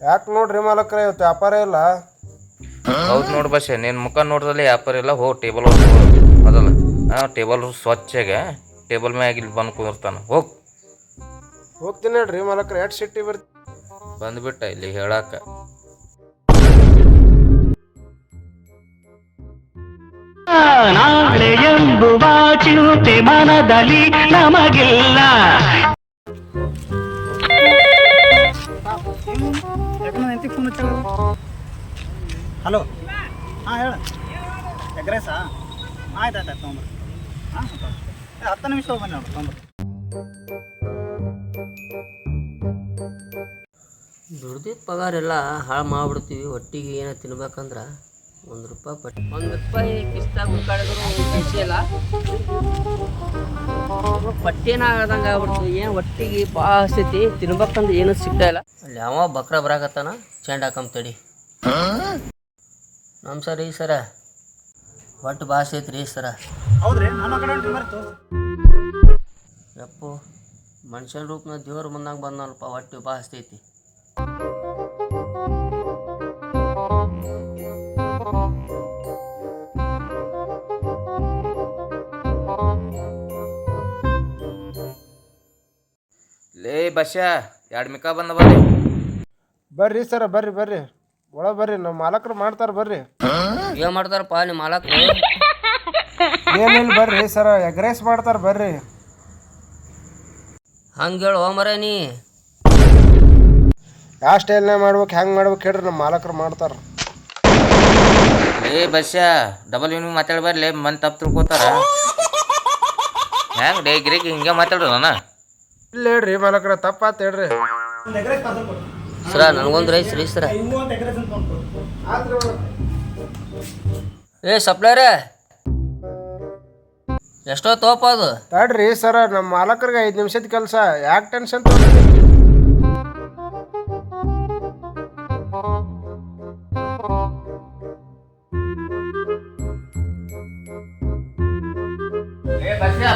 ಯಾಕೆ ನೋಡ್ರಿ ಮಾಲಕ್ರ ಇವತ್ತು ವ್ಯಾಪಾರ ಇಲ್ಲ. ಹೌದು ನೋಡಿ ಬಸ್ಸೆ ನಿನ್ನ ಮುಖ ನೋಡ್ದಲ್ಲಿ ವ್ಯಾಪಾರ ಇಲ್ಲ. ಹೋಗಿ ಟೇಬಲ್ ಅದಲ್ಲ ಟೇಬಲ್ ಸ್ವಚ್ಛಗೆ ಟೇಬಲ್ ಮ್ಯಾಗ ಇಲ್ಲಿ ಬಂದು ಕುಂದಿರ್ತಾನೆ. ಹೋಗ್ತೀನಿ ನೋಡ್ರಿ ಮಾಲಕ್ರ. ಎಷ್ಟು ಸಿಟ್ಟಿ ಬರ್ತಿ ಬಂದ್ಬಿಟ್ಟ ಇಲ್ಲಿ ಹೇಳಾಕ. ನಾಳೆ ಎಂಬುವ ಚಿಂತೆ ಮನದಲ್ಲಿ ನಮಗಿಲ್ಲ. ಹಲೋ, ಹಾಂ ಹೇಳ. ಎಗ್ರೆಸಾ? ಆಯ್ತು ಆಯ್ತು ತೊಗೊಂಬರ್ರಿ. ಹಾಂ 10 ನಿಮಿಷ ಬನ್ನಿ ನೋಡ್ರಿ ತೊಗೊಂಬರ್ರಿ. ದುಡ್ದಿದ್ದ ಪಗಾರೆಲ್ಲ ಹಾಳು ಮಾಡಿಬಿಡ್ತೀವಿ. ಒಟ್ಟಿಗೆ ಏನೋ ತಿನ್ಬೇಕಂದ್ರೆ ₹1 ಕಿಸ್ತಾಗ ಮುಕ್ಕಾಡಿದ್ರು ಇಲ್ಲ. ಪಟ್ಟೇನ ಆಗದಂಗೆ ಆಗ್ಬಿಡ್ತು. ಏನು ಒಟ್ಟಿಗೆ ಭಾಳ ಹಸ್ತೈತಿ. ತಿನ್ಬೇಕಂದ್ರೆ ಏನೂ ಸಿಗ್ತಾ ಇಲ್ಲ. ಅಲ್ಲಿ ಯಾವ ಬಕ್ರ ಬರಾಕತ್ತಾನ, ಚೆಂಡ ಹಾಕಮ್ ತಡಿ. ನಮಸ್ಕಾರ ರೀ ಸರ. ಒಟ್ಟು ಭಾಷೆ ಐತ್ರಿ ರೀ ಸರ. ಹೌದ್ರಿ, ನಾನು ಕಡೆ ಹೊಂಟಿ ಮರ್ತು. ಯಪ್ಪು, ಮನುಷ್ಯನ ರೂಪನ ದೇವ್ರ ಮುಂದಂಗೆ ಬಂದನಲ್ಪ. ಒಟ್ಟು ಭಾಷೆ ಐತಿ. ಲೇ ಬಸ್ಯಾ 2 ಮಿಕಾ ಬಂದ ಬರ್ರಿ. ಬರ್ರಿ ಸರ, ಬರ್ರಿ ಬರ್ರಿ ಒಳ ಬರ್ರಿ. ನಮ್ಮ ಮಾಲಕ್ರು ಮಾಡ್ತಾರ ಬರ್ರಿ. ಏನು ಮಾಡ್ತಾರಪ್ಪ ನಿಮ್ಮ ಮಾಲಕ್ರು? ಏನಿಲ್ಲ ಬರ್ರಿ ಸರ, ಎಗ್ ರೈಸ್ ಮಾಡ್ತಾರ ಬರ್ರಿ. ಹಂಗೆ ಹೇಳು ಮರ ನೀ. ಯಾವ ಸ್ಟೈಲ್ನಾಗ ಮಾಡ್ಬೇಕು, ಹೆಂಗೆ ಮಾಡ್ಬೇಕು ಹೇಳ್ರಿ, ನಮ್ಮ ಮಾಲಕ್ರು ಮಾಡ್ತಾರ. ಲೇ ಬಸ್ಯಾ ಡಬಲ್ ಯೂನಿಂಗ್ ಮಾತಾಡಿ ಬರ್ಲಿ. ಮಂದಿ ತಪ್ಪು ತಿಳ್ಕೊತಾರ. ಹೆಂಗೆ ಡೇ ಗಿರಿಕಿ ಹಿಂಗೆ ಮಾತಾಡ್ರಿ ನಾನು. ಇಲ್ಲ ಹೇಳ್ರಿ ಮಾಲಕ್ರ, ತಪ್ಪಾತ್ ಹೇಳ್ರಿ. ಒಂದು ಎಗ್ರೆಸ್ ಪಾರ್ಸಲ್ ಕೊಡಿ. ಸರ ನನಗೊಂದು ರೈಸ್ ರೀ ಸರ. ಹಿಂಗೂ ಒಂದು ಎಗ್ರೆಸ್ ಅಂತ ತೊಗೊಂಡು. ಏ ಸಪ್ಲೈರೇ, ಎಷ್ಟೋ ತೋಪ ಅದು? ತಡ್ರಿ ಸರ, ನಮ್ಮ ಮಾಲಕರಿಗೆ 5 ನಿಮಿಷದ ಕೆಲಸ. ಯಾಕೆ ಟೆನ್ಷನ್ ತೊಗೊಂಡ್ರಿ?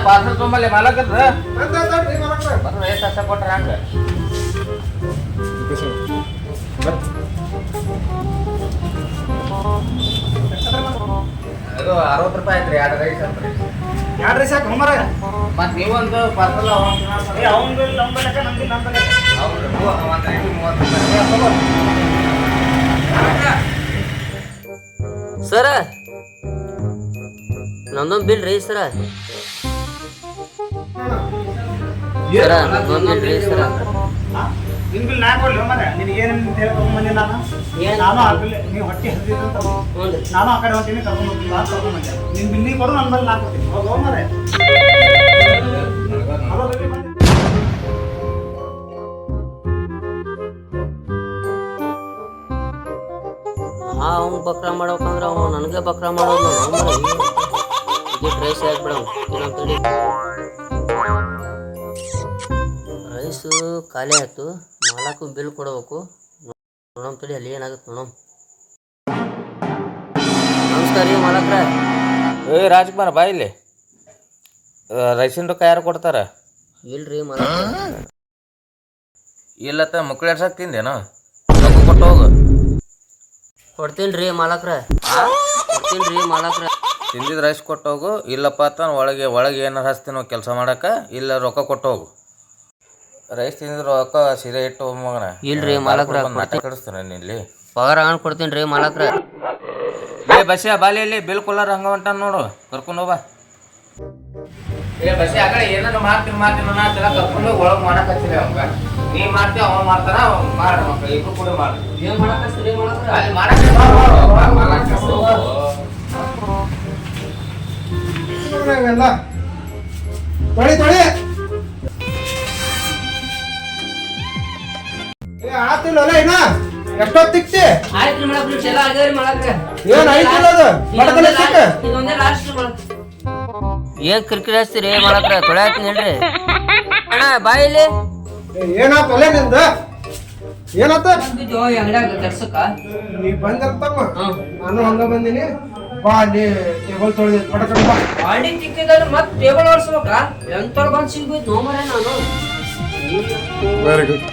ಪಾರ್ಸಲ್ ತೊಂಬಲ್ಲಿ ಮಾಲಕರ ಕೊಟ್ರ ಹಂಗ ಅದು ₹60 ಐತ್ರಿ. 2 ರೈಸ್ ಅಂತ. 2 ರೈಸ್ ಹಾಕಿ ಹೋಮರ. ಮತ್ತು ನೀವೊಂದು ಪಾರ್ಸಲ್ ಅವ್ನ ಲೆಕ್ಕ ನಮ್ಗೆ ನಮ್ಮ ಸರ ನಂದೊಂದು ಬಿಲ್ ರೀ ಸರ. ಸರ ನಂದೊಂದು ಬಿಲ್ ರೀ ಸರ. ನಿನ್ ಬಿಲ್ ನಾ ಕೊಡ್ಲಿ ಹೋಮರ. ನಿನಗೇನು ಹೇಳ್ಕೊಂಬಂದಿ ನಾನು. ನಾನು ಆ ಬಿಲ್ ನೀವು ಹೊಟ್ಟೆ ಹತ್ತಿದಂತ ನಾನು ಆ ಕಡೆ ಹೊಂಟೀನಿ, ಕರ್ಕೊಂಡು ಹೋಗ್ತೀನಿ. ಕರ್ಕೊಂಡು ಬಂದೆ. ನಿನ್ ಬಿಲ್ ನೀ ಕೊಡು, ನನ್ನ ಬಿಲ್ ನಾ ಕೊಡ್ತೀನಿ. ಹೋಮರ. ಅವ್ನು ಬಕ್ರ ಮಾಡ್ಬೇಕಂದ್ರೆ ಅವ್ನು ನನಗೆ ಬಕ್ರ ಮಾಡೋದು. ಈಗ ರೈಸ್ ಹಾಕ್ಬಿಡ ಏನಂತೇಳಿ. ರೈಸು ಖಾಲಿ ಆಯಿತು. ಮಾಲಕ್ಕೂ ಬಿಲ್ ಕೊಡಬೇಕು. ನೋಡಮ್ ತಡಿ ಅಲ್ಲಿ ಏನಾಗುತ್ತೆ ನೋಡಮ್. ನಮಸ್ಕಾರ ರೀ ಮಾಲಕ್ರ. ಏ ರಾಜ್ಕುಮಾರ್ ಬಾ ಇಲ್ಲಿ. ರೈಸಿನ ರೊಕ್ಕ ಯಾರು ಕೊಡ್ತಾರ? ಇಲ್ರಿ ಮಾಲಕ್ರ. ಇಲ್ಲತ್ತ ಮುಕ್ಕಳು ಎಡ್ಸಕ್ಕೆ ತಿಂದೇನು? ರೊಕ್ಕ ಕೊಟ್ಟು ಹೋಗು. ಕೊಡ್ತೀನಿ ರೀ ಮಾಲಕ್ರ. ಕೊಡ್ತೀನಿ ರೀ ಮಾಲಕ್ರ. ತಿಂದಿದ್ದು ರೈಸ್ ಕೊಟ್ಟು ಹೋಗು. ಇಲ್ಲಪ್ಪ ಅಂತ ಒಳಗೆ ಏನಾರು ಹಚ್ತೀನೋ ಕೆಲಸ ಮಾಡಕ್ಕೆ. ಇಲ್ಲ ರೊಕ್ಕ ಕೊಟ್ಟು ಹೋಗು. ರೈಸ್ ತಿಂದಿದ್ದು ರೊಕ್ಕ ಸೀರೆ ಇಟ್ಟು ಮಗನ. ಇಲ್ರಿ ಮಾಲಕ್ರ, ಕಡಿಸ್ತಾನೆ ಇಲ್ಲಿ. ಪಗಾರ ಹಂಗೆ ಕೊಡ್ತೀನಿ ರೀ ಮಾಲಕ್ರ. ಏ ಬಸ್ಸಾ ಬಾಲಿ ಇಲ್ಲಿ ಬಿಲ್ ಕೊಲ್ಲಾರ ಹಂಗ ಹೊಂಟಾನ ನೋಡು. ಕರ್ಕೊಂಡು ಹೋಗ. ಏ ಬಸ್ಸಾ ಆ ಕಡೆ ಏನಾದ್ರು ಮಾಡ್ತೀನಿ ನಾನೆಲ್ಲ ಕರ್ಕೊಂಡು ಹೋಗಿ ಒಳಗೆ ಮಾಡಕ್ಕೆ ಹಚ್ಚಿಲ್ಲ ಅವಂಗ. ನೀ ಮಾಡ್ತೀವಿ ಅವ ಮಾಡ್ತಾನ. ಮಾಡಿ ಮಕ್ಕಳು ಇಬ್ರು ಕೂಡ ಮಾಡಿ. ಏನು ಮಾಡಕ್ಕೆ ಮಾಲಕ್ರ? ಅಲ್ಲಿ ಮಾಡಕ್ಕೆ ತೊಳಿ ತೊಳಿ. ಆತಿಲ್ಲ ಇನ್ನ ಎಷ್ಟೊತ್ತು ತಿಕ್ತಿ? ಆಯ್ತು ಮಾಲಕ್ರ, ಚಲೋ ಆಗ್ಯಾವ್ರಿ ಮಾಲಕ್ರ. ಏನು ಆಯ್ತಿಲ್ಲ ಅದು? ಬಡಕಲೆ ಸಿಕ್ಕ. ಇದೊಂದೇ ಲಾಸ್ಟ್ ಮಾಲಕ್ರ. ಏನು ಕಿರಿಕಿರಿ ಹಚ್ತೀರಿ ಮಾಲಕ್ರ? ತೊಳೆ ಹಾಕ್ತೀನಿ ಹೇಳ್ರಿ. ಅಣ್ಣ ಬಾಯಿಲಿ ಏನಾತ ಒಲೆ ನಿಂದ? ಏನಾತ? ಅಂಗಡಿಯಾಗ ಕೆಲ್ಸಕ್ಕ ನೀ ಬಂದಿರ್ತಮ್ಮ. ನಾನು ಹಂಗ ಬಂದಿನಿ. ಬಾ ಅಲ್ಲಿ ಟೇಬಲ್ ತೊಳೆದ ಪಡಕಂಡ್ ಬಾ. ಬಾಡಿ ತಿಕ್ಕಿದ್ರೆ ಮತ್ತೆ ಟೇಬಲ್ ಓಡಿಸ್ಬೇಕಾ? ಎಂತ ಬಂದು ಸಿಗ್ಬೇಕು ನೋ ಮರೆ ನಾನು. Very good.